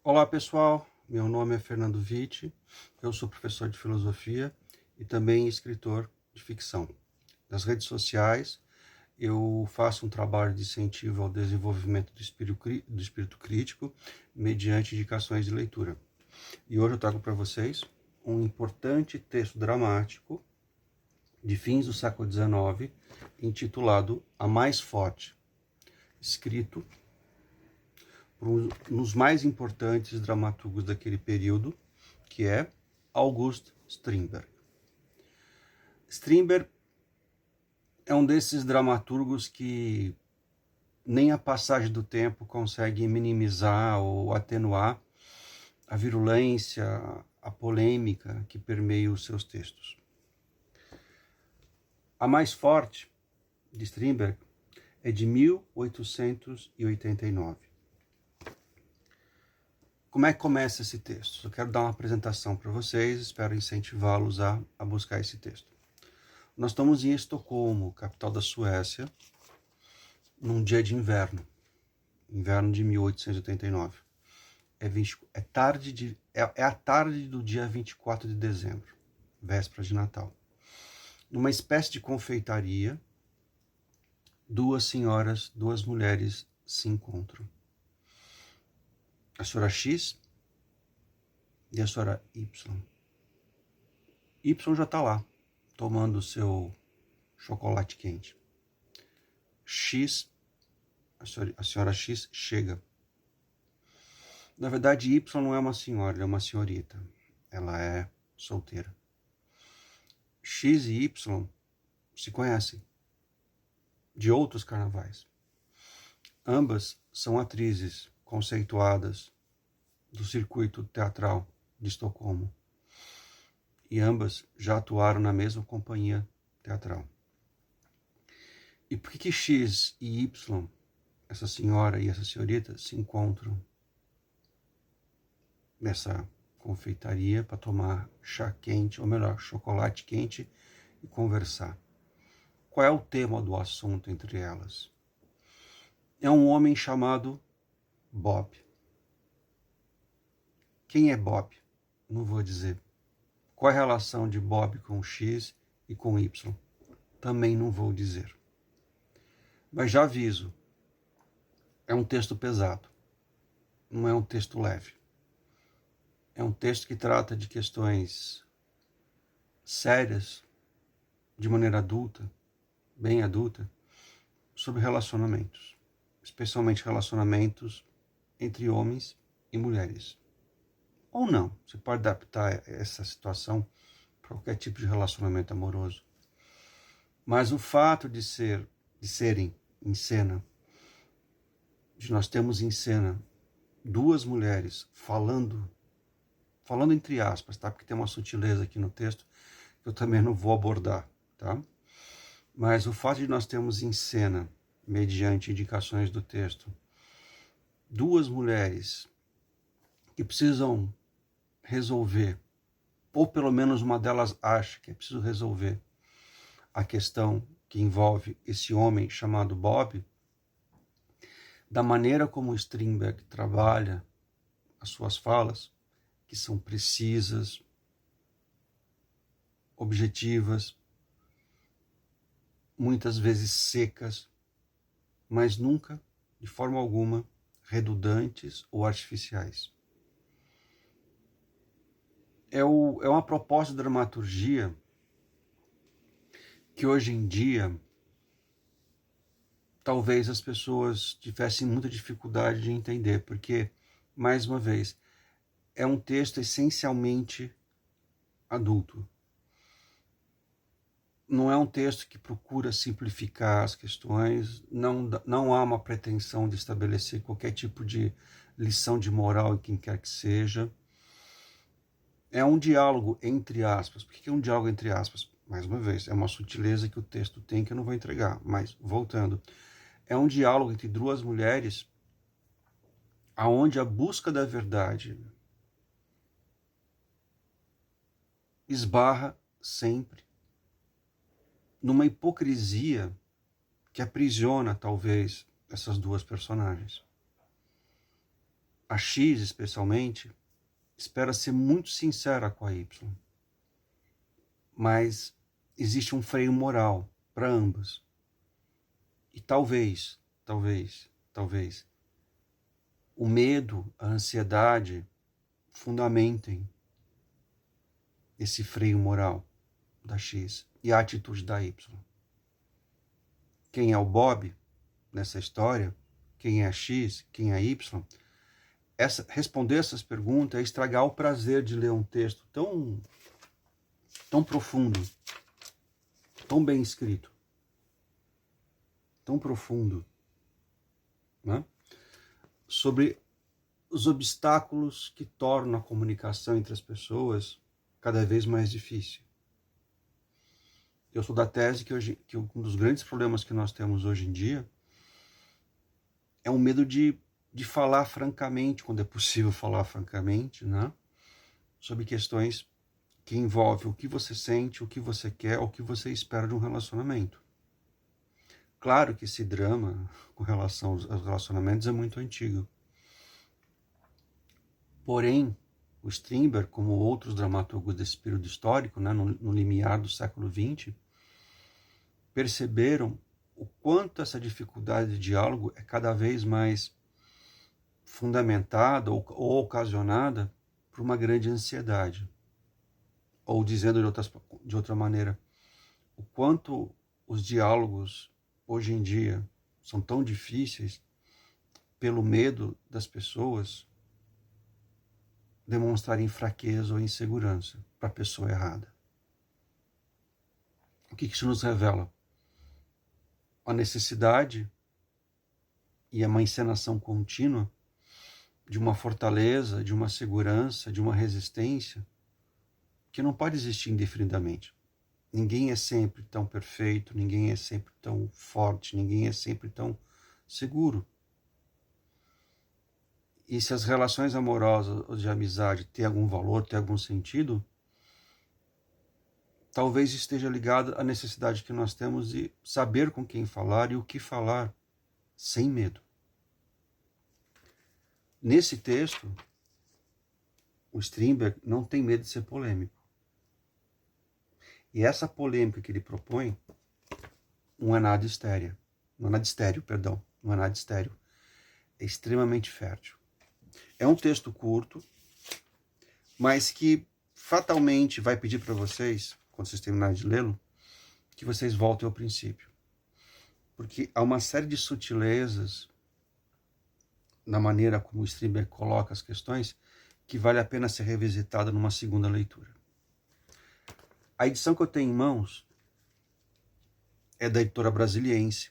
Olá pessoal, meu nome é Fernando Vitti, eu sou professor de filosofia e também escritor de ficção. Nas redes sociais eu faço um trabalho de incentivo ao desenvolvimento do espírito crítico mediante indicações de leitura. E hoje eu trago para vocês um importante texto dramático de fins do século XIX, intitulado A Mais Forte, escrito por um dos mais importantes dramaturgos daquele período, que é August Strindberg. Strindberg é um desses dramaturgos que nem a passagem do tempo consegue minimizar ou atenuar a virulência, a polêmica que permeia os seus textos. A Mais Forte, de Strindberg, é de 1889. Como é que começa esse texto? Eu quero dar uma apresentação para vocês, espero incentivá-los a buscar esse texto. Nós estamos em Estocolmo, capital da Suécia, num dia de inverno de 1889. É a tarde do dia 24 de dezembro, véspera de Natal. Numa espécie de confeitaria, duas mulheres se encontram. A senhora X e a senhora Y. Y já está lá, tomando o seu chocolate quente. A senhora X chega. Na verdade, Y não é uma senhora, ela é uma senhorita. Ela é solteira. X e Y se conhecem de outros carnavais. Ambas são atrizes conceituadas do circuito teatral de Estocolmo. E ambas já atuaram na mesma companhia teatral. E por que X e Y, essa senhora e essa senhorita, se encontram nessa confeitaria para tomar chá quente, ou melhor, chocolate quente e conversar? Qual é o tema do assunto entre elas? É um homem chamado Bob. Quem é Bob? Não vou dizer. Qual é a relação de Bob com X e com Y? Também não vou dizer. Mas já aviso, é um texto pesado, não é um texto leve. É um texto que trata de questões sérias, de maneira adulta, bem adulta, sobre relacionamentos, especialmente relacionamentos entre homens e mulheres. Ou não, você pode adaptar essa situação para qualquer tipo de relacionamento amoroso. Mas o fato de serem em cena, de nós termos em cena duas mulheres falando entre aspas, tá? Porque tem uma sutileza aqui no texto que eu também não vou abordar, tá? Mas o fato de nós termos em cena, mediante indicações do texto, duas mulheres que precisam resolver, ou pelo menos uma delas acha que é preciso resolver a questão que envolve esse homem chamado Bob, da maneira como Strindberg trabalha as suas falas, que são precisas, objetivas, muitas vezes secas, mas nunca, de forma alguma, redundantes ou artificiais. É uma proposta de dramaturgia que hoje em dia talvez as pessoas tivessem muita dificuldade de entender, porque, mais uma vez, é um texto essencialmente adulto. Não é um texto que procura simplificar as questões, não há uma pretensão de estabelecer qualquer tipo de lição de moral em quem quer que seja. É um diálogo entre aspas. Por que é um diálogo entre aspas? Mais uma vez, é uma sutileza que o texto tem que eu não vou entregar, mas voltando. É um diálogo entre duas mulheres aonde a busca da verdade esbarra sempre numa hipocrisia que aprisiona, talvez, essas duas personagens. A X, especialmente, espera ser muito sincera com a Y. Mas existe um freio moral para ambas. E talvez, o medo, a ansiedade fundamentem esse freio moral da X e a atitude da Y. Quem é o Bob nessa história? Quem é a X? Quem é a Y? Responder essas perguntas é estragar o prazer de ler um texto tão profundo, tão bem escrito, tão profundo, né? Sobre os obstáculos que tornam a comunicação entre as pessoas cada vez mais difícil. Eu sou da tese que um dos grandes problemas que nós temos hoje em dia é o medo de falar francamente, quando é possível falar francamente, né? Sobre questões que envolvem o que você sente, o que você quer, o que você espera de um relacionamento. Claro que esse drama com relação aos relacionamentos é muito antigo. Porém, o Strindberg, como outros dramaturgos desse período histórico, né, no limiar do século XX, perceberam o quanto essa dificuldade de diálogo é cada vez mais fundamentada ou ocasionada por uma grande ansiedade. Ou dizendo de outra maneira, o quanto os diálogos hoje em dia são tão difíceis pelo medo das pessoas demonstrarem fraqueza ou insegurança para a pessoa errada. O que isso nos revela? A necessidade e uma encenação contínua de uma fortaleza, de uma segurança, de uma resistência que não pode existir indefinidamente. Ninguém é sempre tão perfeito, ninguém é sempre tão forte, ninguém é sempre tão seguro. E se as relações amorosas ou de amizade têm algum valor, têm algum sentido, talvez esteja ligado à necessidade que nós temos de saber com quem falar e o que falar, sem medo. Nesse texto, o Strindberg não tem medo de ser polêmico. E essa polêmica que ele propõe não é nada estéreo. Não é nada estéreo, perdão. Não é nada estéreo. É extremamente fértil. É um texto curto, mas que fatalmente vai pedir para vocês, quando vocês terminarem de lê-lo, que vocês voltem ao princípio. Porque há uma série de sutilezas na maneira como o Strindberg coloca as questões que vale a pena ser revisitada numa segunda leitura. A edição que eu tenho em mãos é da editora Brasiliense,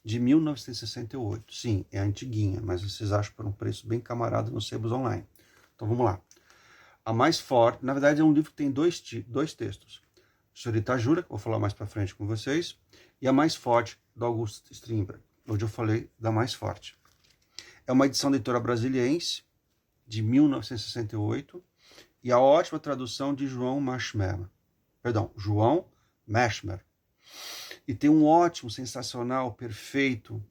de 1968. Sim, é antiguinha, mas vocês acham por um preço bem camarada nos sebos online. Então vamos lá. A mais forte, na verdade é um livro que tem dois textos. Senhorita Jura, que eu vou falar mais para frente com vocês, e a mais forte, do August Strindberg. Hoje eu falei da mais forte. É uma edição da editora Brasiliense, de 1968, e a ótima tradução de João Maschmeyer. João Maschmeyer. E tem um ótimo, sensacional, perfeito,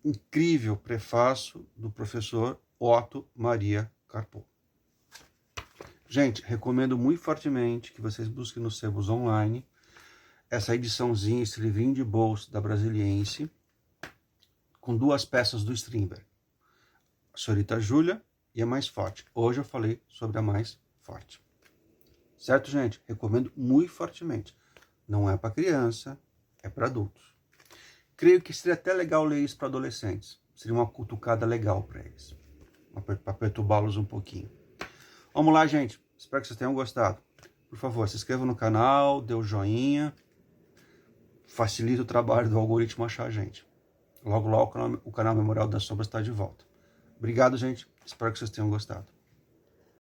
incrível prefácio do professor Otto Maria Carpo. Gente, recomendo muito fortemente que vocês busquem nos sebos online essa ediçãozinha, esse livrinho de bolso da Brasiliense, com duas peças do Strindberg. A Senhorita Júlia e a mais forte. Hoje eu falei sobre a mais forte. Certo, gente? Recomendo muito fortemente. Não é para criança, é para adultos. Creio que seria até legal ler isso para adolescentes. Seria uma cutucada legal para eles. Para perturbá-los um pouquinho. Vamos lá, gente. Espero que vocês tenham gostado. Por favor, se inscreva no canal, dê o joinha. Facilita o trabalho do algoritmo achar a gente. Logo, logo, o canal Memorial das Sombras está de volta. Obrigado, gente. Espero que vocês tenham gostado.